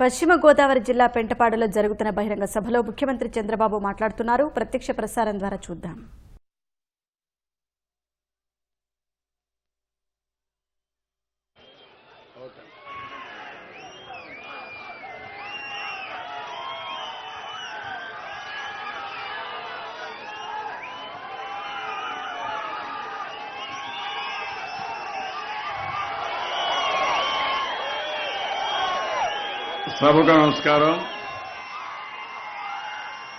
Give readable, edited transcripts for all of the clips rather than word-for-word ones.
పశ్చిమ గోదావరి జిల్లా పెంటపాడులో జరుగుతున్న బహిరంగ సభలో ముఖ్యమంత్రి చంద్రబాబు మాట్లాడుతున్నారు. ప్రత్యక్ష ప్రసారం ద్వారా చూద్దాం. సభకు నమస్కారం.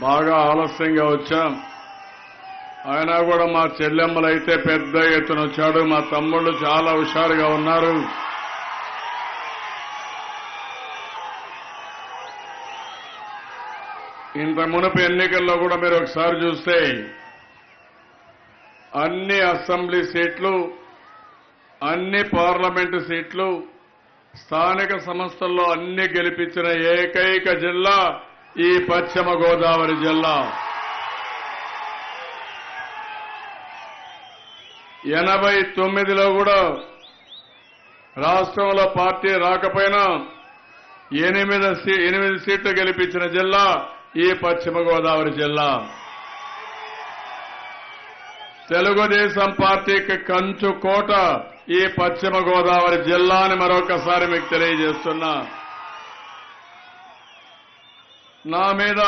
బాగా ఆలస్యంగా వచ్చాం. అయినా కూడా మా చెల్లెమ్మలైతే పెద్ద ఎత్తున వచ్చాడు. మా తమ్ముళ్ళు చాలా హుషారుగా ఉన్నారు. ఇంత మునుపు ఎన్నికల్లో కూడా మీరు ఒకసారి చూస్తే అన్ని అసెంబ్లీ సీట్లు, అన్ని పార్లమెంటు సీట్లు, స్థానిక సంస్థల్లో అన్ని గెలిపించిన ఏకైక జిల్లా ఈ పశ్చిమ గోదావరి జిల్లా. 89లో కూడా రాష్ట్రంలో పార్టీ రాకపోయినా 8 సీట్లు గెలిపించిన జిల్లా ఈ పశ్చిమ గోదావరి జిల్లా. తెలుగుదేశం పార్టీకి కంచు కోట ఈ పశ్చిమ గోదావరి జిల్లా అని మరొకసారి మీకు తెలియజేస్తున్నా. నా మీద,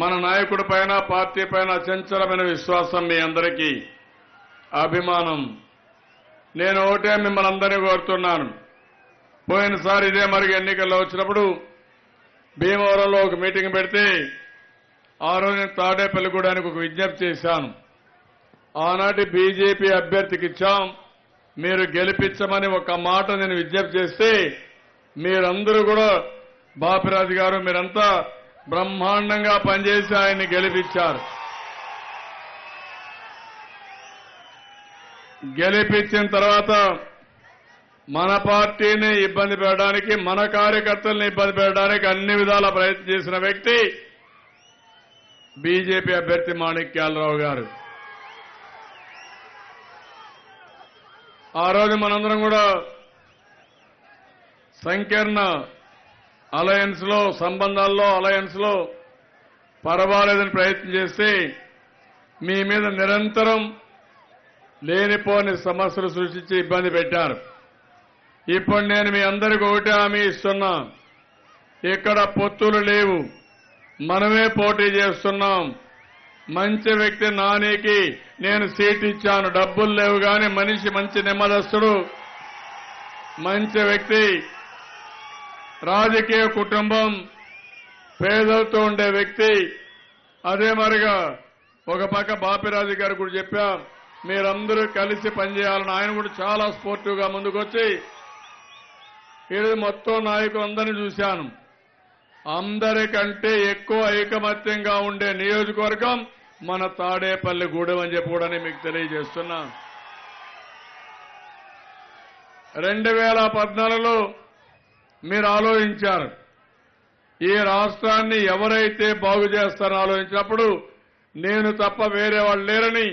మన నాయకుడి పైన, పార్టీ పైన చంచలమైన విశ్వాసం, మీ అందరికీ అభిమానం. నేను ఒకటే మిమ్మల్ని అందరినీ కోరుతున్నాను. పోయినసారి ఇదే మరి ఎన్నికల్లో వచ్చినప్పుడు భీమవరంలో ఒక మీటింగ్ పెడితే ఆ రోజు నేను తాడేపల్లిగూడానికి ఒక విజ్ఞప్తి చేశాను. ఆనాటి బీజేపీ అభ్యర్థికి ఇచ్చాం, మీరు గెలిపించమని ఒక మాట నేను విజ్ఞప్తి చేస్తే మీరందరూ కూడా, బాపిరాజు గారు మీరంతా బ్రహ్మాండంగా పనిచేసి ఆయన్ని గెలిపించారు. గెలిపించిన తర్వాత మన పార్టీని ఇబ్బంది పెట్టడానికి, మన కార్యకర్తల్ని ఇబ్బంది పెట్టడానికి అన్ని విధాల ప్రయత్నం చేసిన వ్యక్తి బీజేపీ అభ్యర్థి మాణిక్యాలరావు గారు. ఆ రోజు మనందరం కూడా సంకీర్ణ అలయన్స్ లో, సంబంధాల్లో అలయన్స్ లో పరవాలేదని ప్రయత్నం చేస్తే మీ మీద నిరంతరం లేనిపోని సమస్యలు సృష్టించి ఇబ్బంది పెట్టారు. ఇప్పుడు నేను మీ అందరికీ ఒకటే హామీ ఇస్తున్నా, ఇక్కడ పొత్తులు లేవు, మనమే పోటీ చేస్తున్నాం. మంచి వ్యక్తి నానికి నేను సీట్ ఇచ్చాను, డబ్బులు లేవు కానీ మనిషి మంచి నెమ్మదస్తుడు, మంచి వ్యక్తి, రాజకీయ కుటుంబం, పేదలతో ఉండే వ్యక్తి. అదే మరిగా ఒక పక్క బాపిరాజు గారు కూడా చెప్పా, మీరందరూ కలిసి పనిచేయాలని. ఆయన కూడా చాలా స్పోర్టివ్ గా ముందుకొచ్చి ఈరోజు మొత్తం నాయకులందరినీ చూశాను. అందరికంటే ఎక్కువ ఐకమత్యంగా ఉండే నియోజకవర్గం మన తాడేపల్లిగూడెం అని చెప్పి కూడా మీకు తెలియజేస్తున్నా. 2014లో మీరు ఆలోచించారు, ఈ రాష్ట్రాన్ని ఎవరైతే బాగు చేస్తారని ఆలోచించినప్పుడు నేను తప్ప వేరే వాళ్ళు లేరని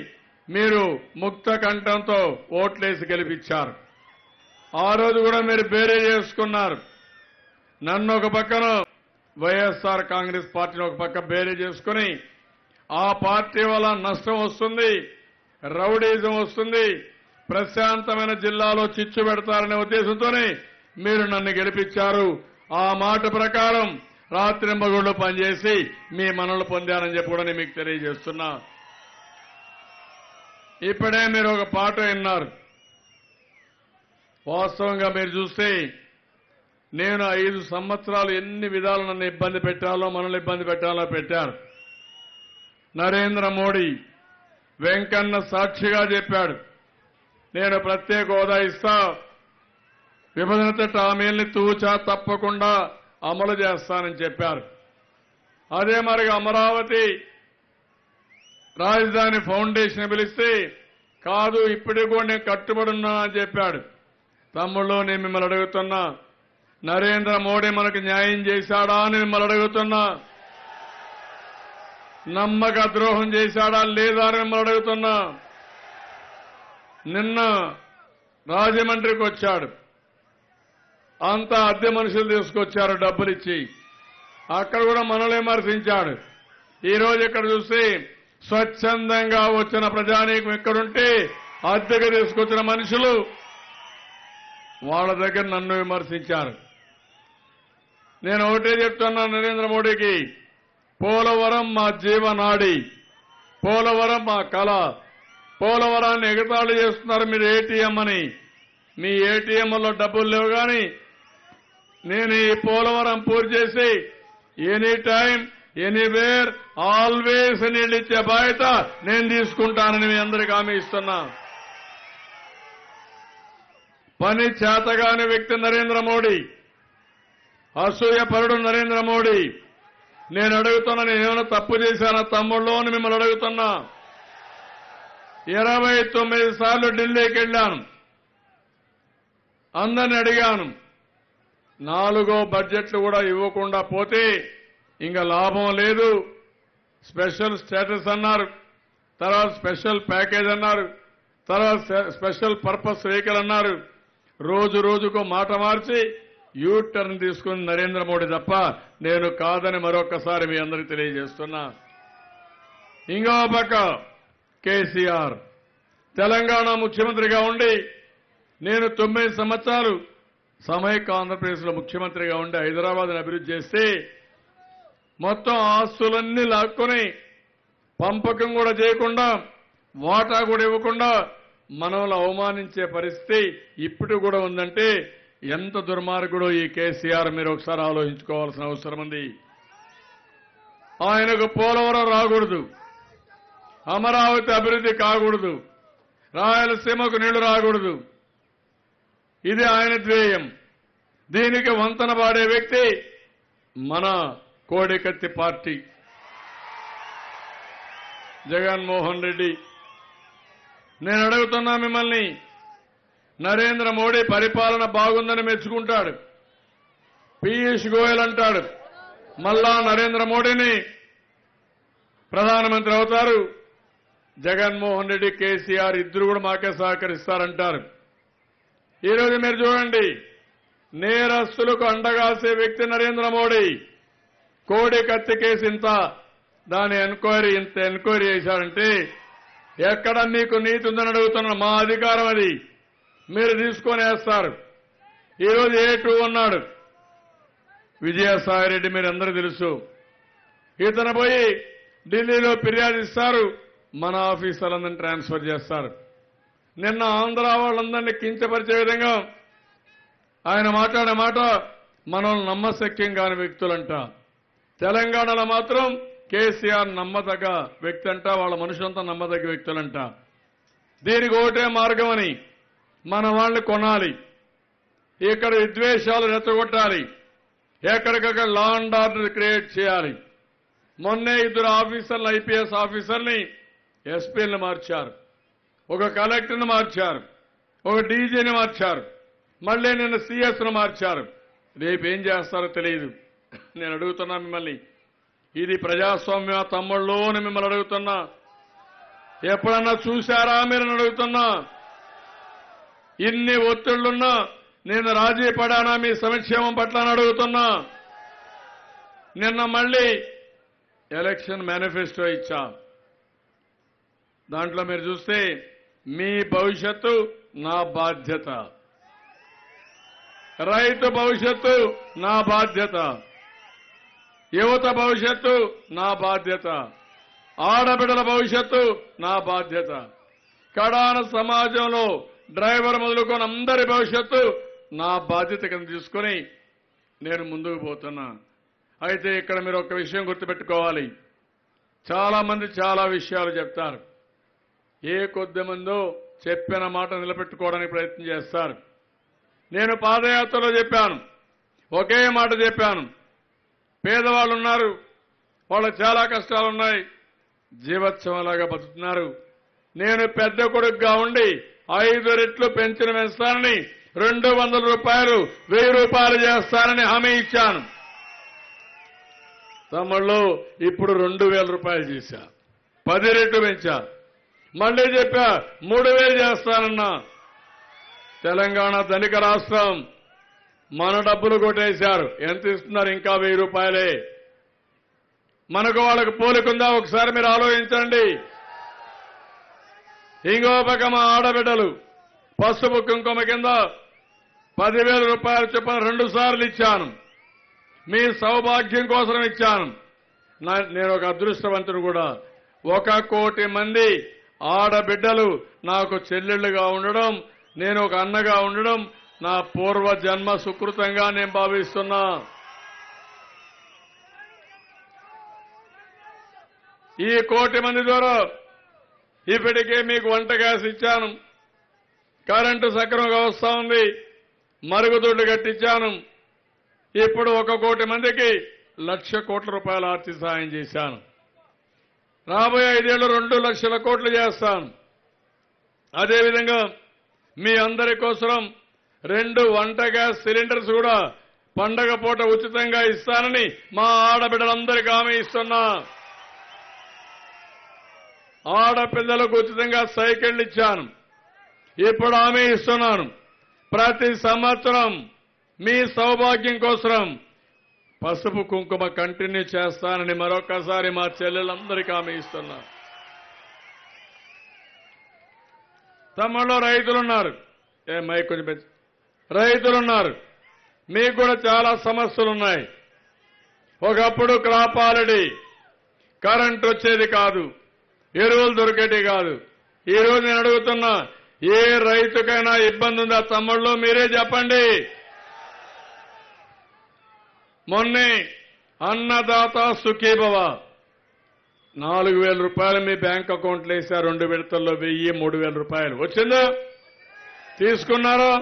మీరు ముక్త కంఠంతో ఓట్లేసి గెలిపించారు. ఆ రోజు కూడా మీరు బేరే చేసుకున్నారు. నన్ను ఒక పక్కన, వైఎస్ఆర్ కాంగ్రెస్ పార్టీని ఒక పక్క బేరే చేసుకుని, ఆ పార్టీ వల్ల నష్టం వస్తుంది, రౌడీజం వస్తుంది, ప్రశాంతమైన జిల్లాలో చిచ్చు పెడతారనే ఉద్దేశంతోనే మీరు నన్ను గెలిపించారు. ఆ మాట ప్రకారం రాత్రింబగళ్ళు పనిచేసి మీ మనలు పొందారని చెప్పి కూడా మీకు తెలియజేస్తున్నా. ఇప్పుడే మీరు ఒక పాట విన్నారు. వాస్తవంగా మీరు చూస్తే నేను 5 సంవత్సరాలు ఎన్ని విధాలు నన్ను ఇబ్బంది పెట్టాలో, మనల్ని ఇబ్బంది పెట్టాలో పెట్టారు. నరేంద్ర మోడీ, వెంకన్న సాక్షిగా చెప్పాడు, నేను ప్రత్యేక హోదా ఇస్తా, విభజన హామీల్ని తూచా తప్పకుండా అమలు చేస్తానని చెప్పారు. అదే మరి అమరావతి రాజధాని ఫౌండేషన్ పిలిస్తే కాదు, ఇప్పటికి కూడా నేను కట్టుబడి ఉన్నా అని చెప్పాడు. తమ్ముళ్ళు, నేను మిమ్మల్ని అడుగుతున్నా, నరేంద్ర మోడీ మనకు న్యాయం చేశాడా అని మిమ్మల్ని అడుగుతున్నా. నమ్మక ద్రోహం చేశాడా లేదా అని మిమ్మల్ని అడుగుతున్నా. నిన్న రాజమండ్రికి వచ్చాడు. అంతా అద్దె మనుషులు తీసుకొచ్చారు డబ్బులు ఇచ్చి. అక్కడ కూడా మనల్ని విమర్శించాడు. ఈ రోజు ఇక్కడ చూస్తే స్వచ్ఛందంగా వచ్చిన ప్రజానీకం ఎక్కడుంటే అద్దెకు తీసుకొచ్చిన మనుషులు వాళ్ళ దగ్గర నన్ను విమర్శించారు. నేను ఒకటే చెప్తున్నా నరేంద్ర మోడీకి, పోలవరం మా జీవనాడి, పోలవరం మా కళ. పోలవరాన్ని ఎగతాళి చేస్తున్నారు మీరు ఏటీఎం అని. మీ ఏటీఎంలో డబ్బులు లేవు కానీ నేను ఈ పోలవరం పూర్తి చేసి ఎనీ టైం ఎనీవేర్ ఆల్వేస్ నీళ్ళు ఇచ్చే బాధ్యత నేను తీసుకుంటానని మీ అందరికీ హామీ ఇస్తున్నా. పని చేతగాని వ్యక్తి నరేంద్ర మోడీ, అసూయపరుడు నరేంద్ర మోడీ. నేను అడుగుతున్నా, నేనేమైనా తప్పు చేశానా తమ్ముళ్ళు అని మిమ్మల్ని అడుగుతున్నా. 29 సార్లు ఢిల్లీకి వెళ్ళాను, అందరిని అడిగాను. 4వ బడ్జెట్లు కూడా ఇవ్వకుండా పోతే ఇంకా లాభం లేదు. స్పెషల్ స్టేటస్ అన్నారు, తర్వాత స్పెషల్ ప్యాకేజ్ అన్నారు, తర్వాత స్పెషల్ పర్పస్ వెహికల్ అన్నారు. రోజు రోజుకు మాట మార్చి యూ టర్న్ తీసుకుని నరేంద్ర మోడీ తప్ప నేను కాదని మరొకసారి మీ అందరికీ తెలియజేస్తున్నా. ఇంకో పక్క కేసీఆర్ తెలంగాణ ముఖ్యమంత్రిగా ఉండి, నేను 9 సంవత్సరాలు సమైక్య ఆంధ్రప్రదేశ్లో ముఖ్యమంత్రిగా ఉండి హైదరాబాద్ని అభివృద్ధి చేస్తే మొత్తం ఆస్తులన్నీ లాక్కొని పంపకం కూడా చేయకుండా వాటా కూడా ఇవ్వకుండా మనల్ని అవమానించే పరిస్థితి ఇప్పుడు కూడా ఉందంటే ఎంత దుర్మార్గుడో ఈ కేసీఆర్ మీరు ఒకసారి ఆలోచించుకోవాల్సిన అవసరం ఉంది. ఆయనకు పోలవరం రాకూడదు, అమరావతి అభివృద్ధి కాకూడదు, రాయలసీమకు నీళ్లు రాకూడదు. ఇది ఆయన ధ్యేయం. దీనికి వంతన పాడే వ్యక్తి మన కోడికత్తి పార్టీ జగన్మోహన్ రెడ్డి. నేను అడుగుతున్నా మిమ్మల్ని, నరేంద్ర మోడీ పరిపాలన బాగుందని మెచ్చుకుంటాడు, పీయూష్ గోయల్ అంటాడు, మళ్ళా నరేంద్ర మోడీని ప్రధానమంత్రి అవుతారు. జగన్మోహన్ రెడ్డి, కేసీఆర్ ఇద్దరు కూడా మాకే సహకరిస్తారంటారు. ఈరోజు మీరు చూడండి, నేరస్తులకు అండగాసే వ్యక్తి నరేంద్ర మోడీ. కోడి కత్తి కేసు ఇంత, దాని ఇంత ఎంక్వైరీ చేశారంటే ఎక్కడ మీకు నీతి ఉందని అడుగుతున్నా. మా అధికారం అది, మీరు తీసుకొని వేస్తారు. ఈరోజు A2 ఉన్నాడు విజయసాయిరెడ్డి, మీరు అందరూ తెలుసు. ఇతను పోయి ఢిల్లీలో ఫిర్యాదు ఇస్తారు, మన ఆఫీసర్లందరినీ ట్రాన్స్ఫర్ చేస్తారు. నిన్న ఆంధ్ర వాళ్ళందరినీ కించపరిచే విధంగా ఆయన మాట్లాడే మాట మనల్ని నమ్మశక్యం కాని వ్యక్తులంట. తెలంగాణలో మాత్రం కేసీఆర్ నమ్మదగ్గ వ్యక్తి అంట, వాళ్ళ మనుషులంతా నమ్మదగ్గ వ్యక్తులంట. దీనికి ఒకటే మార్గం అని, మన వాళ్ళని కొనాలి, ఇక్కడ విద్వేషాలు రెచ్చగొట్టాలి, ఎక్కడికక్కడ లా అండ్ ఆర్డర్ క్రియేట్ చేయాలి. మొన్నే 2 ఆఫీసర్లు, ఐపీఎస్ ఆఫీసర్ని ఎస్పీలను మార్చారు, ఒక కలెక్టర్ని మార్చారు, ఒక డీజీని మార్చారు, మళ్లీ నిన్న సీఎస్ను మార్చారు. రేపు ఏం చేస్తారో తెలియదు. నేను అడుగుతున్నా మిమ్మల్ని, ఇది ప్రజాస్వామ్య తమ్ముళ్ళు అని మిమ్మల్ని అడుగుతున్నా. ఎప్పుడన్నా చూశారా మీరు అడుగుతున్నా? ఇన్ని ఒత్తిళ్లున్నా నేను రాజీ పడానా మీ సంక్షేమం పట్ల అని అడుగుతున్నా. నిన్న మళ్లీ ఎలక్షన్ మేనిఫెస్టో ఇచ్చా. దాంట్లో మీరు చూస్తే మీ భవిష్యత్తు నా బాధ్యత, రైతు భవిష్యత్తు నా బాధ్యత, యువత భవిష్యత్తు నా బాధ్యత, ఆడబిడ్డల భవిష్యత్తు నా బాధ్యత, కడాన సమాజంలో డ్రైవర్ మొదలుకొని అందరి భవిష్యత్తు నా బాధ్యత కింద తీసుకొని నేను ముందుకు పోతున్నా. అయితే ఇక్కడ మీరు ఒక విషయం గుర్తుపెట్టుకోవాలి. చాలా మంది చాలా విషయాలు చెప్తారు, ఏ కొద్ది మందో చెప్పిన మాట నిలబెట్టుకోవడానికి ప్రయత్నం చేస్తారు. నేను పాదయాత్రలో చెప్పాను, ఒకే మాట చెప్పాను, పేదవాళ్ళు ఉన్నారు, వాళ్ళకు చాలా కష్టాలున్నాయి, జీవోత్సవంలాగా బతుకుతున్నారు. నేను పెద్ద కొడుకుగా ఉండి 5 రెట్లు పెన్షన్ పెంచుతానని, 200 రూపాయలు 1000 రూపాయలు చేస్తానని హామీ ఇచ్చాను. తమ్ముళ్ళు ఇప్పుడు 2000 రూపాయలు చేశా, 10 రెట్లు పెంచా. మళ్లీ చెప్పా 3000 చేస్తానన్నా. తెలంగాణ ధనిక రాష్ట్రం, మన డబ్బులు కొట్టేశారు. ఎంత ఇస్తున్నారు? ఇంకా 1000 రూపాయలే. మనకు వాళ్ళకు పోలికుందా? ఒకసారి మీరు ఆలోచించండి. ఇంకో పక్క మా ఆడబిడ్డలు పసుపు కుంకుమ కింద 10,000 రూపాయలు చొప్పున 2 సార్లు ఇచ్చాను. మీ సౌభాగ్యం కోసం ఇచ్చాను. నేను ఒక అదృష్టవంతుడు కూడా. 1 కోటి మంది ఆడబిడ్డలు నాకు చెల్లెళ్లుగా ఉండడం, నేను ఒక అన్నగా ఉండడం నా పూర్వ జన్మ సుకృతంగా నేను భావిస్తున్నా. ఈ 1 కోటి మంది ద్వారా ఇప్పటికే మీకు వంట గ్యాస్ ఇచ్చాను, కరెంటు సక్రమంగా వస్తా ఉంది, మరుగుదొడ్లు కట్టించాను. ఇప్పుడు 1 కోటి మందికి 1,00,000 కోట్ల రూపాయల ఆర్థిక సాయం చేశాను. రాబోయే 5 ఏళ్లు 2 లక్షల కోట్లు చేస్తాను. అదేవిధంగా మీ అందరి కోసం 2 వంట గ్యాస్ సిలిండర్స్ కూడా పండగ పూట ఉచితంగా ఇస్తానని మా ఆడబిడ్డలందరికీ హామీ ఇస్తున్నా. ఆడపిల్లలకు ఉచితంగా సైకిళ్లు ఇచ్చాను. ఇప్పుడు హామీ ఇస్తున్నాను. ప్రతి సంవత్సరం మీ సౌభాగ్యం కోసం పసుపు కుంకుమ కంటిన్యూ చేస్తానని మరొకసారి మా చెల్లెలందరికీ హామీ ఇస్తున్నా. తమలో రైతులున్నారు. మైక్ కొంచెం పెంచు. రైతులున్నారు. మీకు కూడా చాలా సమస్యలున్నాయి. ఒకప్పుడు క్రాప్ హాలిడే, కరెంట్ వచ్చేది కాదు, ఎరువులు దొరికేటి కాదు. ఈ రోజు నేను అడుగుతున్నా, ఏ రైతుకైనా ఇబ్బంది ఉందా? తమ్ముళ్ళు మీరే చెప్పండి. మొన్నే అన్నదాత సుఖీభవ 4,000 రూపాయలు మీ బ్యాంక్ అకౌంట్లో వేశారు. 2 విడతల్లో 1,000, 3,000 రూపాయలు వచ్చిందా? తీసుకున్నారా?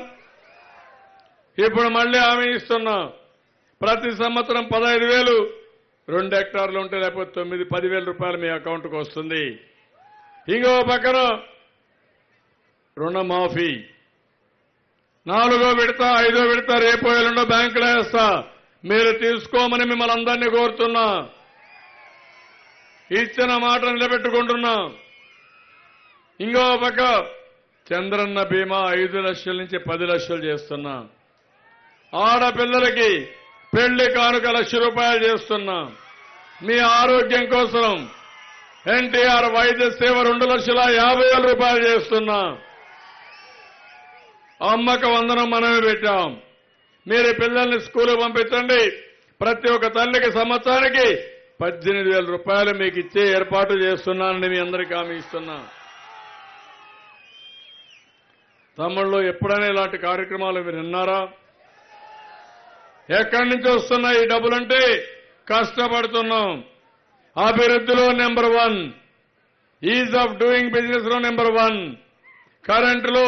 ఇప్పుడు మళ్ళీ హామీ ఇస్తున్నా. ప్రతి సంవత్సరం 15,000, 2 హెక్టార్లు ఉంటే లేకపోతే 9, 10,000 రూపాయలు మీ అకౌంట్కి వస్తుంది. ఇంకో పక్కన రుణమాఫీ 4వ విడత, 5వ విడత రేపు ఎల్లుండో బ్యాంకులో వేస్తా. మీరు తీసుకోమని మిమ్మల్ని అందరినీ కోరుతున్నా. ఇచ్చిన మాట నిలబెట్టుకుంటున్నా. ఇంకో పక్క చంద్రన్న బీమా 5 లక్షల నుంచి 10 లక్షలు చేస్తున్నా. ఆడపిల్లలకి పెళ్లి కానుక 1,00,000 రూపాయలు చేస్తున్నా. మీ ఆరోగ్యం కోసం ఎన్టీఆర్ వైద్య సేవ 2,50,000 రూపాయలు చేస్తున్నా. అమ్మక వందనం మనమే పెట్టాం. మీరు పిల్లల్ని స్కూలు పంపించండి. ప్రతి ఒక్క తల్లికి సంవత్సరానికి 18,000 రూపాయలు మీకు ఇచ్చే ఏర్పాటు చేస్తున్నానని మీ అందరికీ హామీ ఇస్తున్నా. తమ్ముళ్ళు, ఎప్పుడైనా ఇలాంటి కార్యక్రమాలు మీరు విన్నారా? ఎక్కడి నుంచి వస్తున్నాయి ఈ డబ్బులంటే కష్టపడుతున్నాం. అభివృద్ధిలో number 1, is of doing business లో నెంబర్ 1, కరెంటులో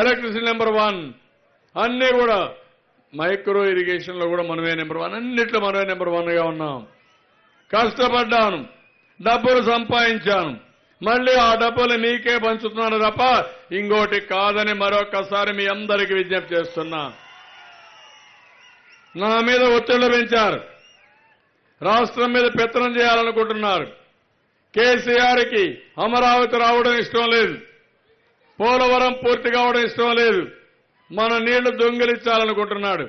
ఎలక్ట్రిసిటీ నెంబర్ 1, అన్ని కూడా మైక్రో ఇరిగేషన్ లో కూడా మనమే నెంబర్ 1, అన్నిట్లో మనమే నెంబర్ 1గా ఉన్నాం. కష్టపడ్డాను, డబ్బులు సంపాదించాను, మళ్ళీ ఆ డబ్బులు మీకే పంచుతున్నాను తప్ప ఇంకోటి కాదని మరొకసారి మీ అందరికీ విజ్ఞప్తి చేస్తున్నా. నా మీద ఒత్తిళ్లు పెంచారు. రాష్ట్రం మీద పెత్తనం చేయాలనుకుంటున్నారు. కేసీఆర్కి అమరావతి రావడం ఇష్టం లేదు, పోలవరం పూర్తి కావడం ఇష్టం లేదు, మన నీళ్లు దొంగిలించాలనుకుంటున్నాడు.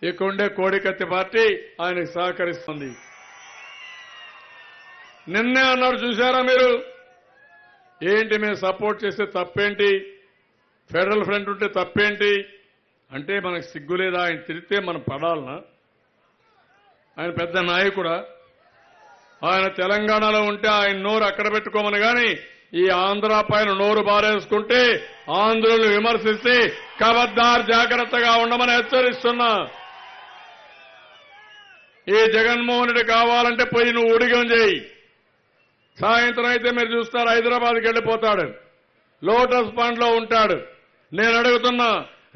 ఇక్కడుండే కోడికత్తి పార్టీ ఆయనకు సహకరిస్తుంది. నిన్నే అన్నాడు, చూశారా మీరు? ఏంటి మేము సపోర్ట్ చేస్తే తప్పేంటి, ఫెడరల్ ఫ్రంట్ ఉంటే తప్పేంటి అంటే మనకు సిగ్గులేదా? ఆయన తిరిగితే మనం పడాలనా? ఆయన పెద్ద నాయకుడా? ఆయన తెలంగాణలో ఉంటే ఆయన నోరు అక్కడ పెట్టుకోమని గాని ఈ ఆంధ్ర పైన నోరు బారేసుకుంటే ఆంధ్రులను విమర్శిస్తే ఖబర్దార్ జాగ్రత్తగా ఉండమని హెచ్చరిస్తున్నా. ఈ జగన్మోహన్ రెడ్డి కావాలంటే పోయి నువ్వు ఉడిగం చేయి. సాయంత్రం అయితే మీరు చూస్తారు హైదరాబాద్కి వెళ్ళిపోతాడు, లోటస్ పాండ్ లో ఉంటాడు. నేను అడుగుతున్నా,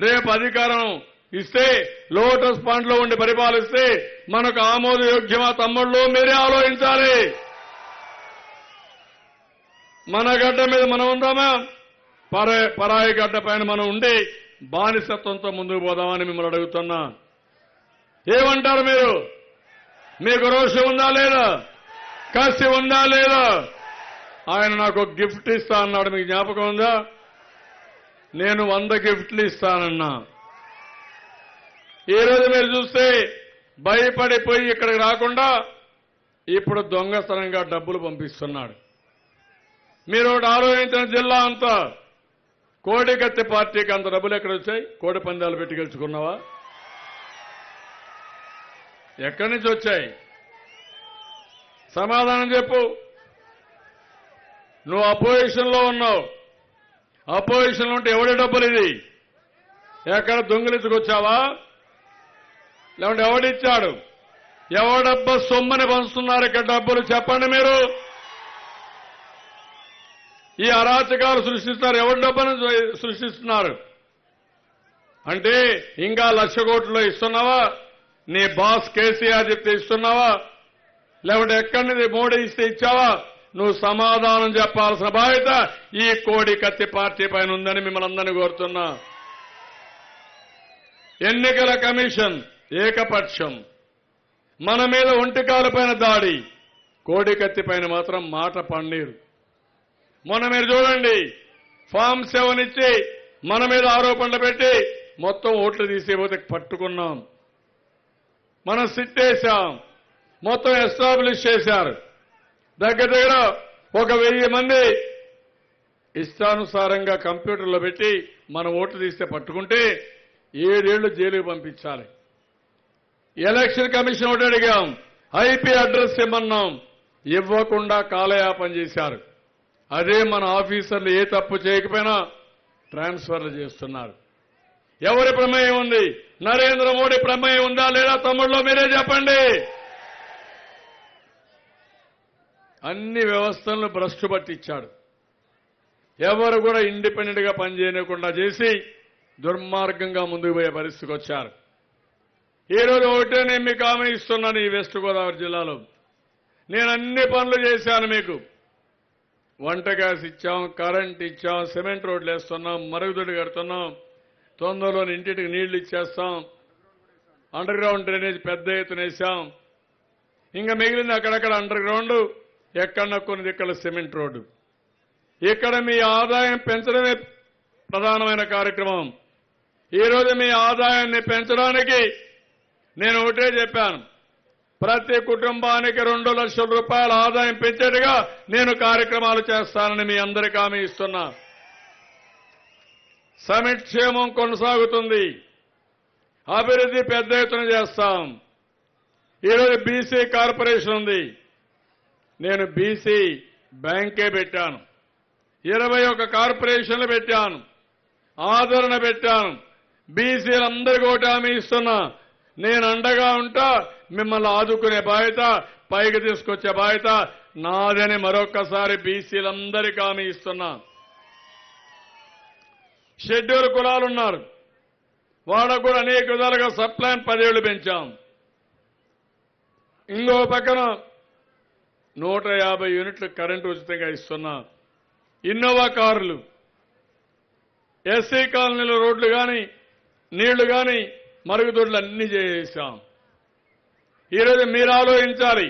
రేపు అధికారం ఇస్తే లోటస్ పాండ్ లో ఉండి పరిపాలిస్తే మనకు ఆమోదయోగ్యమా? తమ్ముళ్ళు మీరే ఆలోచించాలి. మన గడ్డ మీద మనం ఉందామా, పరాయి గడ్డ పైన మనం ఉండి బానిసత్వంతో ముందుకు పోదామని మిమ్మల్ని అడుగుతున్నా. ఏమంటారు మీరు? మీకు రోషం ఉందా లేదా? కసి ఉందా లేదా? ఆయన నాకు ఒక గిఫ్ట్ ఇస్తా అన్నాడు, మీకు జ్ఞాపకం ఉందా? నేను 100 గిఫ్ట్లు ఇస్తానన్నా. ఈ రోజు మీరు చూస్తే భయపడిపోయి ఇక్కడికి రాకుండా ఇప్పుడు దొంగతనంగా డబ్బులు పంపిస్తున్నాడు. మీరు ఒకటి ఆలోచించిన జిల్లా అంతా కోడికత్తి పార్టీకి అంత డబ్బులు ఎక్కడ వచ్చాయి? కోడి పందాలు పెట్టి గెలుచుకున్నావా? ఎక్కడి నుంచి వచ్చాయి? సమాధానం చెప్పు. నువ్వు అపోజిషన్ లో ఉన్నావు. అపోజిషన్ లో ఉంటే ఎవడి డబ్బులు ఇది? ఎక్కడ దొంగిలించుకొచ్చావా? లేకుంటే ఎవడిచ్చాడు? ఎవడబ్బ సొమ్మని పంచుతున్నారు ఇక్కడ డబ్బులు? చెప్పండి మీరు. ఈ అరాచకాలు సృష్టిస్తారు. ఎవరి డబ్బును సృష్టిస్తున్నారు? అంటే ఇంకా 1,00,000 కోట్లు ఇస్తున్నావా? నీ బాస్ కేసీఆర్ చెప్తే ఇస్తున్నావా? లేకుంటే ఎక్కడి నుంచి మోడీ ఇస్తే ఇచ్చావా? నువ్వు సమాధానం చెప్పాల్సిన బాధ్యత ఈ కోడికత్తి పార్టీ పైన ఉందని మిమ్మల్ని అందరినీ కోరుతున్నా. ఎన్నికల కమిషన్ ఏకపక్షం, మన మీద ఒంటికాల పైన దాడి, కోడికత్తి పైన మాత్రం మాట పన్నీరు. మొన్న మీరు చూడండి, ఫామ్ 7 ఇచ్చి మన మీద ఆరోపణలు పెట్టి మొత్తం ఓట్లు తీసేపోతే పట్టుకున్నాం. మనం సిట్టేశాం, మొత్తం ఎస్టాబ్లిష్ చేశారు. దగ్గర దగ్గర 1,000 మంది ఇష్టానుసారంగా కంప్యూటర్లో పెట్టి మనం ఓట్లు తీస్తే పట్టుకుంటే 7 ఏళ్లు జైలుకు పంపించాలి. ఎలక్షన్ కమిషన్ ఒకటి అడిగాం, ఐపీ అడ్రస్ ఇమ్మన్నాం, ఇవ్వకుండా కాలయాపన చేశారు. అదే మన ఆఫీసర్లు ఏ తప్పు చేయకపోయినా ట్రాన్స్ఫర్లు చేస్తున్నారు. ఎవరి ప్రమేయం ఉంది? నరేంద్ర మోడీ ప్రమేయం ఉందా లేదా? తమ్ముళ్ళు మీరే చెప్పండి. అన్ని వ్యవస్థలను భ్రష్టు పట్టించాడు. ఎవరు కూడా ఇండిపెండెంట్ గా పనిచేయకుండా చేసి దుర్మార్గంగా ముందుకు పోయే పరిస్థితికి వచ్చారు. ఈ రోజు ఒకటే నేను మీకు హామీ ఇస్తున్నాను. ఈ వెస్ట్ గోదావరి జిల్లాలో నేను అన్ని పనులు చేశాను. మీకు వంట గ్యాస్ ఇచ్చాం, కరెంట్ ఇచ్చాం, సిమెంట్ రోడ్లు వేస్తున్నాం, మరుగుదొడ్డి కడుతున్నాం, తొందరలోని ఇంటికి నీళ్లు ఇచ్చేస్తాం, అండర్ గ్రౌండ్ డ్రైనేజ్ పెద్ద ఎత్తున వేసాం. ఇంకా మిగిలింది అక్కడక్కడ అండర్ గ్రౌండ్, ఎక్కడన్నా కొన్ని దిక్కల సిమెంట్ రోడ్డు. ఇక్కడ మీ ఆదాయం పెంచడమే ప్రధానమైన కార్యక్రమం. ఈ రోజు మీ ఆదాయాన్ని పెంచడానికి నేను ఒకటే చెప్పాను, ప్రతి కుటుంబానికి 2 లక్షల రూపాయల ఆదాయం పెంచేట్టుగా నేను కార్యక్రమాలు చేస్తానని మీ అందరికీ హామీ ఇస్తున్నా. సంక్షేమం కొనసాగుతుంది, అభివృద్ధి పెద్ద ఎత్తున చేస్తాం. ఈరోజు బీసీ కార్పొరేషన్ ఉంది, నేను బీసీ బ్యాంకే పెట్టాను, 21 కార్పొరేషన్లు పెట్టాను, ఆదరణ పెట్టాను. బీసీలందరికీ ఒకటి హామీ ఇస్తున్నా, నేను అండగా ఉంటా, మిమ్మల్ని ఆదుకునే బాధ్యత, పైకి తీసుకొచ్చే బాధ్యత నాదని మరొక్కసారి బీసీలందరికీ హామీ ఇస్తున్నా. షెడ్యూల్ కులాలున్నారు, వాళ్ళకు కూడా అనేక విధాలుగా సప్లాన్ 10 ఏళ్లు పెంచాం. ఇంకో పక్కన 150 యూనిట్లు కరెంటు ఉచితంగా ఇస్తున్నా. ఇన్నోవా కార్లు, ఎస్సీ కాలనీలో రోడ్లు కానీ నీళ్లు కానీ మరుగుదొడ్లు అన్ని చేశాం. ఈరోజు మీరు ఆలోచించాలి,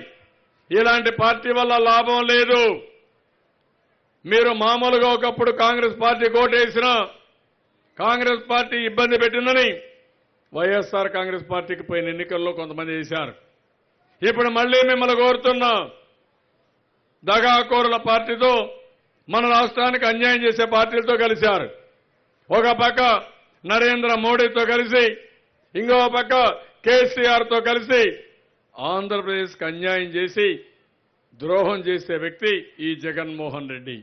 ఇలాంటి పార్టీ వల్ల లాభం లేదు. మీరు మామూలుగా ఒకప్పుడు కాంగ్రెస్ పార్టీ ఓటేసినా కాంగ్రెస్ పార్టీ ఇబ్బంది పెట్టిందని వైఎస్ఆర్ కాంగ్రెస్ పార్టీకి పోయిన ఎన్నికల్లో కొంతమంది చేశారు. ఇప్పుడు మళ్లీ మిమ్మల్ని కోరుతున్నా, దగాకోరుల పార్టీతో మన రాష్ట్రానికి అన్యాయం చేసే పార్టీలతో కలిశారు. ఒక పక్క నరేంద్ర మోడీతో కలిసి, ఇంకో పక్క కేసీఆర్తో కలిసి ఆంధ్రప్రదేశ్కి అన్యాయం చేసి ద్రోహం చేసే వ్యక్తి ఈ జగన్మోహన్ రెడ్డి.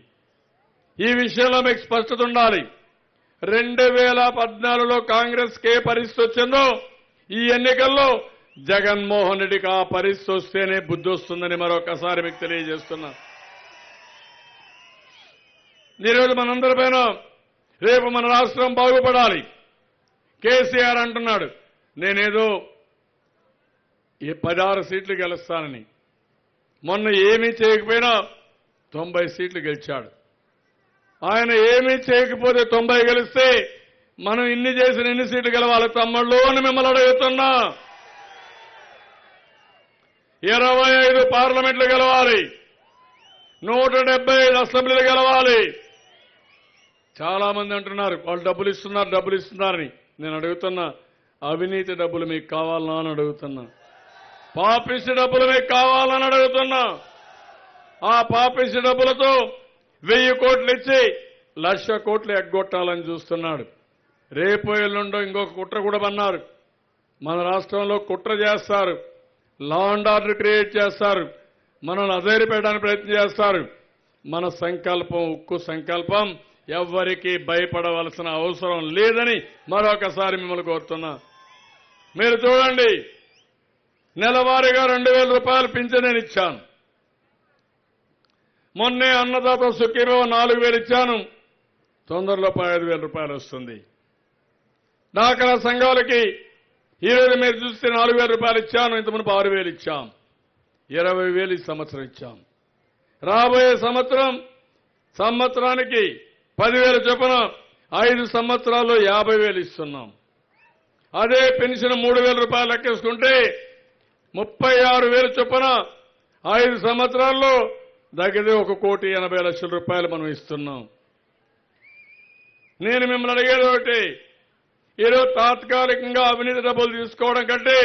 ఈ విషయంలో మీకు స్పష్టత ఉండాలి. 2014లో కాంగ్రెస్కి ఏ పరిస్థితి వచ్చిందో ఈ ఎన్నికల్లో జగన్మోహన్ రెడ్డికి ఆ పరిస్థితి వస్తేనే బుద్ధి వస్తుందని మరొకసారి మీకు తెలియజేస్తున్నా. ఈరోజు మనందరిపైన రేపు మన రాష్ట్రం బాగుపడాలి. కేసీఆర్ అంటున్నాడు నేనేదో 16 సీట్లు గెలుస్తానని. మొన్న ఏమీ చేయకపోయినా 90 సీట్లు గెలిచాడు. ఆయన ఏమీ చేయకపోతే 90 గెలిస్తే మనం ఇన్ని చేసిన ఎన్ని సీట్లు గెలవాలి తమ్ముళ్ళు అని మిమ్మల్ని అడుగుతున్నా. 25 పార్లమెంట్లు గెలవాలి, 175 అసెంబ్లీలు గెలవాలి. చాలా మంది అంటున్నారు వాళ్ళు డబ్బులు ఇస్తున్నారని. నేను అడుగుతున్నా, అవినీతి డబ్బులు మీకు కావాలనా అని అడుగుతున్నా. పాపిష్టి డబ్బులు మీకు కావాలని అడుగుతున్నా. ఆ పాపిష్టి డబ్బులతో 1000 కోట్లు ఇచ్చి 1,00,000 కోట్లు ఎగ్గొట్టాలని చూస్తున్నాడు. రేపు ఎల్లుండో ఇంకొక కుట్ర కూడా అన్నారు. మన రాష్ట్రంలో కుట్ర చేస్తారు, లా అండ్ ఆర్డర్ క్రియేట్ చేస్తారు, మనల్ని అధైర్యపెట్టడానికి ప్రయత్నం చేస్తారు. మన సంకల్పం ఉక్కు సంకల్పం, ఎవ్వరికీ భయపడవలసిన అవసరం లేదని మరొకసారి మిమ్మల్ని కోరుతున్నా. మీరు చూడండి, నెలవారీగా 2,000 రూపాయలు పింఛన్ నేను ఇచ్చాను. మొన్నే అన్నదాత సుఖీభవ 4,000 ఇచ్చాను. తొందరలో 5,000 రూపాయలు వస్తుంది. డాక్రా సంఘాలకి ఈరోజు మీరు చూస్తే 4,000 రూపాయలు ఇచ్చాను. ఇంతకుముందు 6,000 ఇచ్చాం. 20,000 ఈ సంవత్సరం ఇచ్చాం. రాబోయే సంవత్సరానికి 10,000 చొప్పున 5 సంవత్సరాల్లో 50,000 ఇస్తున్నాం. అదే పెన్షన్ 3,000 రూపాయలు లెక్కేసుకుంటే 36,000 చొప్పున 5 సంవత్సరాల్లో దగ్గర 1,80,00,000 రూపాయలు మనం ఇస్తున్నాం. నేను మిమ్మల్ని అడిగేది ఒకటి, ఈరోజు తాత్కాలికంగా అవినీతి డబ్బులు తీసుకోవడం కంటే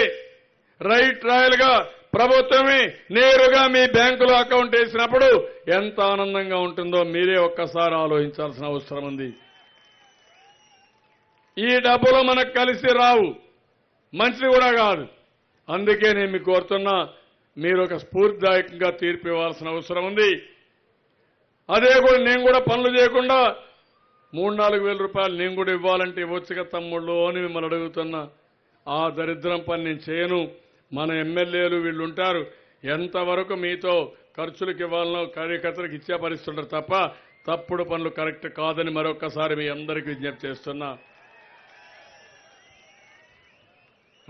రైట్ రాయల్ గా ప్రభుత్వమే నేరుగా మీ బ్యాంకులో అకౌంట్ వేసినప్పుడు ఎంత ఆనందంగా ఉంటుందో మీరే ఒక్కసారి ఆలోచించాల్సిన అవసరం ఉంది. ఈ డబ్బులు మనకు కలిసి రావు, మంచిది కూడా కాదు. అందుకే నేను మీకు కోరుతున్నా, మీరు ఒక స్ఫూర్తిదాయకంగా తీర్పు ఇవ్వాల్సిన అవసరం ఉంది. అదే కూడా నేను కూడా పనులు చేయకుండా 3-4 వేల రూపాయలు నేను కూడా ఇవ్వాలంటే ఇవ్వచ్చుగా తమ్ముళ్ళు అని మిమ్మల్ని అడుగుతున్నా. ఆ దరిద్రం పని నేను చేయను. మన ఎమ్మెల్యేలు వీళ్ళు ఉంటారు, ఎంతవరకు మీతో ఖర్చులకు ఇవ్వాలనో కార్యకర్తలకు ఇచ్చే పరిస్థితి ఉంటారు తప్ప తప్పుడు పనులు కరెక్ట్ కాదని మరొక్కసారి మీ అందరికీ విజ్ఞప్తి చేస్తున్నా.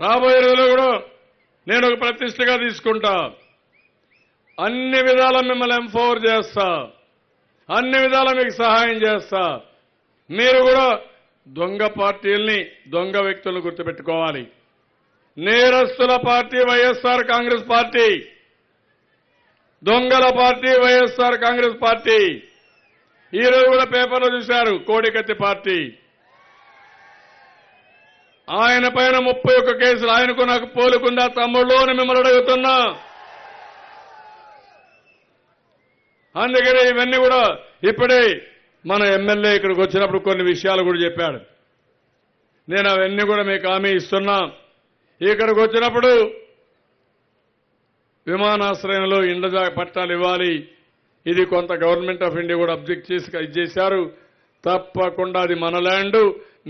రాబోయే రోజుల్లో కూడా నేను ఒక ప్రతిష్టగా తీసుకుంటా. అన్ని విధాల మిమ్మల్ని ఎంపవర్ చేస్తా, అన్ని విధాల మీకు సహాయం చేస్తా. మీరు కూడా దొంగ పార్టీల్ని, దొంగ వ్యక్తులను గుర్తుపెట్టుకోవాలి. నేరస్తుల పార్టీ వైఎస్ఆర్ కాంగ్రెస్ పార్టీ, దొంగల పార్టీ వైఎస్ఆర్ కాంగ్రెస్ పార్టీ. ఈరోజు కూడా పేపర్లో చూశారు, కోడికత్తి పార్టీ. ఆయన పైన 31 కేసులు. ఆయనకు నాకు పోలుకుందా తమ్ముళ్ళు అని మిమ్మల్ని అడుగుతున్నా. అందుకనే ఇవన్నీ కూడా ఇప్పుడే మన ఎమ్మెల్యే ఇక్కడికి వచ్చినప్పుడు కొన్ని విషయాలు కూడా చెప్పాడు. నేను అవన్నీ కూడా మీకు హామీ ఇస్తున్నా. ఇక్కడికి వచ్చినప్పుడు విమానాశ్రయంలో ఇండ్ల పట్టాలు ఇవ్వాలి. ఇది కొంత గవర్నమెంట్ ఆఫ్ ఇండియా కూడా అబ్జెక్ట్ చేశారు. తప్పకుండా అది మన ల్యాండ్,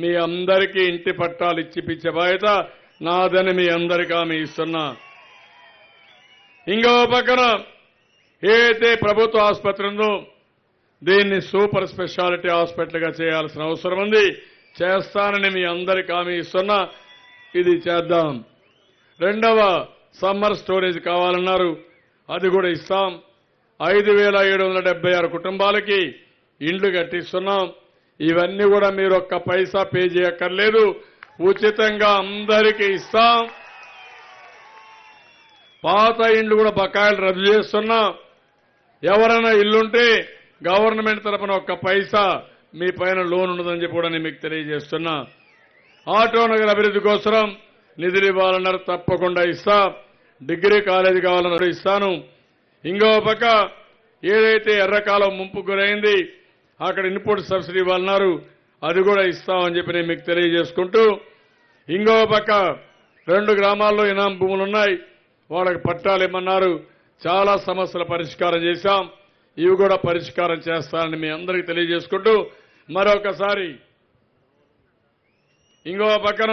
మీ అందరికీ ఇంటి పట్టాలు ఇచ్చిపించే బాధ్యత నాదని మీ అందరికీ హామీ ఇస్తున్నా. ఇంకో పక్కన ఏదైతే ప్రభుత్వ ఆసుపత్రి ఉందో దీన్ని సూపర్ స్పెషాలిటీ హాస్పిటల్గా చేయాల్సిన అవసరం ఉంది. చేస్తానని మీ అందరికీ హామీ ఇస్తున్నా. ఇది చేద్దాం. రెండవ సమ్మర్ స్టోరేజ్ కావాలన్నారు, అది కూడా ఇస్తాం. 5,776 కుటుంబాలకి ఇండ్లు కట్టిస్తున్నాం. ఇవన్నీ కూడా మీరు ఒక్క పైసా పే చేయక్కర్లేదు, ఉచితంగా అందరికీ ఇస్తాం. పాత ఇండ్లు కూడా బకాయిలు రద్దు చేస్తున్నాం. ఎవరైనా ఇల్లుంటే గవర్నమెంట్ తరఫున ఒక్క పైసా మీ పైన లోన్ ఉండదని చెప్పి కూడా నేను మీకు తెలియజేస్తున్నా. ఆటో నగర్ అభివృద్ధి కోసం నిధులు ఇవ్వాలన్నారు, తప్పకుండా ఇస్తా. డిగ్రీ కాలేజీ కావాలన్నారు, ఇస్తాను. ఇంకో పక్క ఏదైతే ఎర్రకాలం ముంపు గురైంది అక్కడ ఇన్పుట్ సబ్సిడీ ఇవ్వాలన్నారు, అది కూడా ఇస్తామని చెప్పి నేను మీకు తెలియజేసుకుంటూ, ఇంకో పక్క 2 గ్రామాల్లో ఇనాం భూములు ఉన్నాయి, వాళ్ళకి పట్టాలు ఇమ్మన్నారు. చాలా సమస్యల పరిష్కారం చేశాం. ఇవి కూడా పరిష్కారం చేస్తానని మీ అందరికీ తెలియజేసుకుంటూ, మరొకసారి ఇంకో పక్కన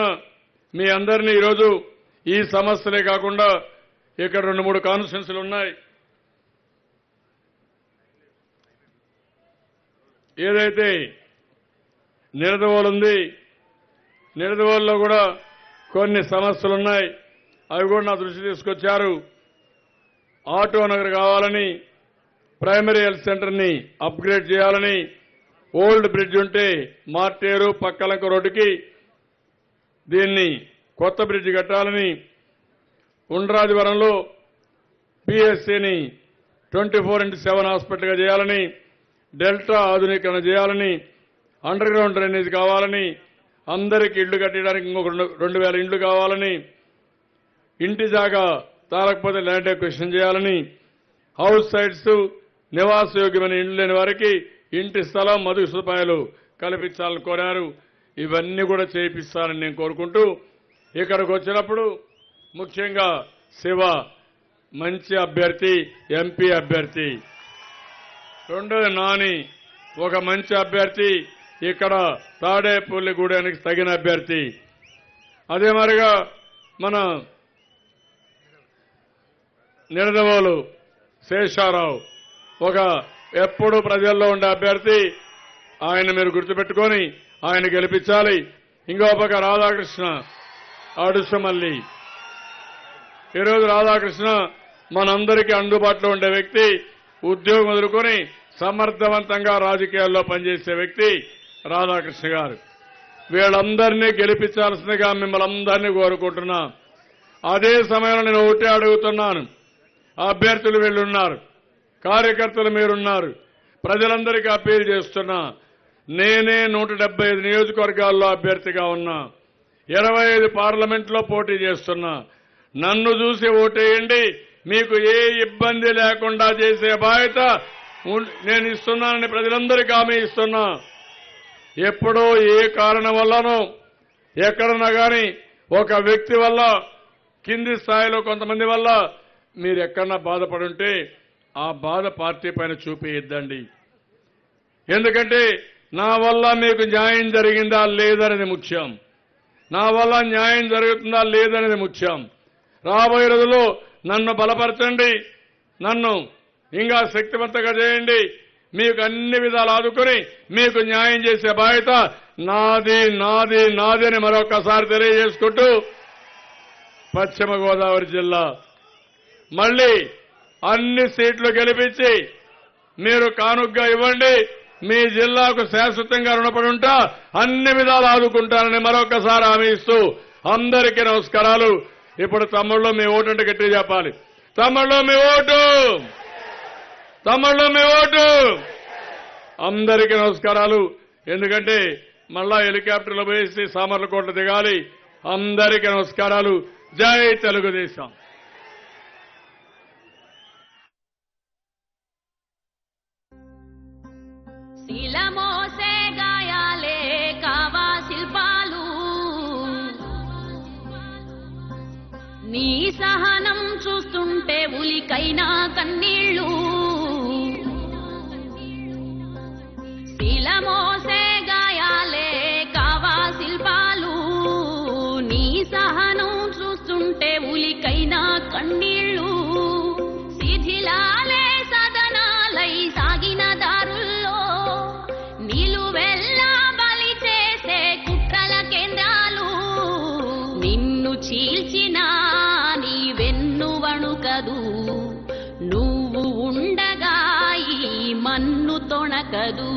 మీ అందరినీ ఈరోజు ఈ సమస్యలే కాకుండా ఇక్కడ 2-3 కాన్స్టిట్యున్సీలు ఉన్నాయి. ఏదైతే నిడదవోలు ఉంది, నిడదవోలులో కూడా కొన్ని సమస్యలున్నాయి. అవి కూడా నా దృష్టి తీసుకొచ్చారు. ఆటో నగర్ కావాలని, ప్రైమరీ హెల్త్ సెంటర్ని అప్గ్రేడ్ చేయాలని, ఓల్డ్ బ్రిడ్జ్ ఉంటే మార్టేరు పక్కలంక రోడ్డుకి దీన్ని కొత్త బ్రిడ్జ్ కట్టాలని, ఉండ్రాజవరంలో పిఎస్సిని 24/7 హాస్పిటల్గా చేయాలని, డెల్టా ఆధునీకరణ చేయాలని, అండర్ గ్రౌండ్ డ్రైనేజ్ కావాలని, అందరికీ ఇళ్లు కట్టడానికి ఇంకొక 2,000 ఇండ్లు కావాలని, ఇంటి జాగా తారకపోతే ల్యాండ్ ఎక్విజిషన్ చేయాలని, హౌస్ సైట్స్ నివాసయోగ్యమైన ఇండ్లు లేని వారికి ఇంటి స్థలం మదుగు సదుపాయాలు కల్పించాలని కోరారు. ఇవన్నీ కూడా చేయిస్తారని నేను కోరుకుంటూ ఇక్కడికి వచ్చినప్పుడు ముఖ్యంగా శివ మంచి అభ్యర్థి, ఎంపీ అభ్యర్థి. రెండోది నాని ఒక మంచి అభ్యర్థి, ఇక్కడ తాడేపల్లిగూడెనికి తగిన అభ్యర్థి. అదే మరిగా మన నిడదవోలు శేషారావు ఒక ఎప్పుడు ప్రజల్లో ఉండే అభ్యర్థి. ఆయన మీరు గుర్తుపెట్టుకొని ఆయన గెలిపించాలి. ఇంకో పక్క రాధాకృష్ణ అడుసుమల్లి. ఈరోజు రాధాకృష్ణ మనందరికీ అందుబాటులో ఉండే వ్యక్తి, ఉద్యోగం వదులుకొని సమర్థవంతంగా రాజకీయాల్లో పనిచేసే వ్యక్తి రాధాకృష్ణ గారు. వీళ్ళందరినీ గెలిపించాల్సిందిగా మిమ్మల్ని అందరినీ కోరుకుంటున్నా. అదే సమయంలో నేను ఒకటే అడుగుతున్నాను, అభ్యర్థులు వీళ్ళున్నారు, కార్యకర్తలు మీరున్నారు, ప్రజలందరికీ అప్పీల్ చేస్తున్నా. నేనే 175 నియోజకవర్గాల్లో అభ్యర్థిగా ఉన్నా, 25 పార్లమెంట్లో పోటీ చేస్తున్నా. నన్ను చూసి ఓటేయండి, మీకు ఏ ఇబ్బంది లేకుండా చేసే బాధ్యత నేను ఇస్తున్నానని ప్రజలందరికీ హామీ ఇస్తున్నా. ఎప్పుడో ఏ కారణం వల్లనో ఎక్కడన్నా కానీ ఒక వ్యక్తి వల్ల, కింది స్థాయిలో కొంతమంది వల్ల మీరు ఎక్కడన్నా బాధపడుంటే ఆ బాధ పార్టీ పైన చూపిద్దండి. ఎందుకంటే నా వల్ల మీకు న్యాయం జరిగిందా లేదనేది ముఖ్యం. నా వల్ల న్యాయం జరుగుతుందా లేదనేది ముఖ్యం. రాబోయే రోజుల్లో నన్ను బలపరచండి, నన్ను ఇంకా శక్తివంతంగా చేయండి. మీకు అన్ని విధాలు ఆదుకొని మీకు న్యాయం చేసే బాధ్యత నాది నాది నాది అని మరొకసారి తెలియజేసుకుంటూ, పశ్చిమ గోదావరి జిల్లా మళ్లీ అన్ని సీట్లు గెలిపించి మీరు కానుగ్గా ఇవ్వండి. మీ జిల్లాకు శాశ్వతంగా రుణపడి ఉంటా, అన్ని విధాలు ఆదుకుంటానని మరొకసారి హామీ ఇస్తూ అందరికీ నమస్కారాలు. ఇప్పుడు తమ్ముళ్ళు మీ ఓటు అంటే గట్టిగా చెప్పాలి. తమ్ముళ్ళు మీ ఓటు, తమ్ముళ్ళు మీ ఓటు. అందరికీ నమస్కారాలు. ఎందుకంటే మళ్ళా హెలికాప్టర్లో వేసి సామర్లకోట దిగాలి. అందరికీ నమస్కారాలు. జై తెలుగుదేశం. శిలమోసే గాయాలే కావా శిల్పాలు, నీ సహనం చూస్తుంటే ఉలికైనా కన్నీళ్లు. శిలమోసే గాయాలే కావా శిల్పాలు, నీ సహనం చూస్తుంటే ఉలికైనా కన్నీళ్లు. శిథిలాలే సదనాలై సాగిన దారుల్లో నిలువెల్లా బలి చేసే కుట్రల కేంద్రాలు. నిన్ను చీల్చినా నీ వెన్ను వణుకదు, నువ్వు ఉండగా ఈ మన్ను తొణకదు.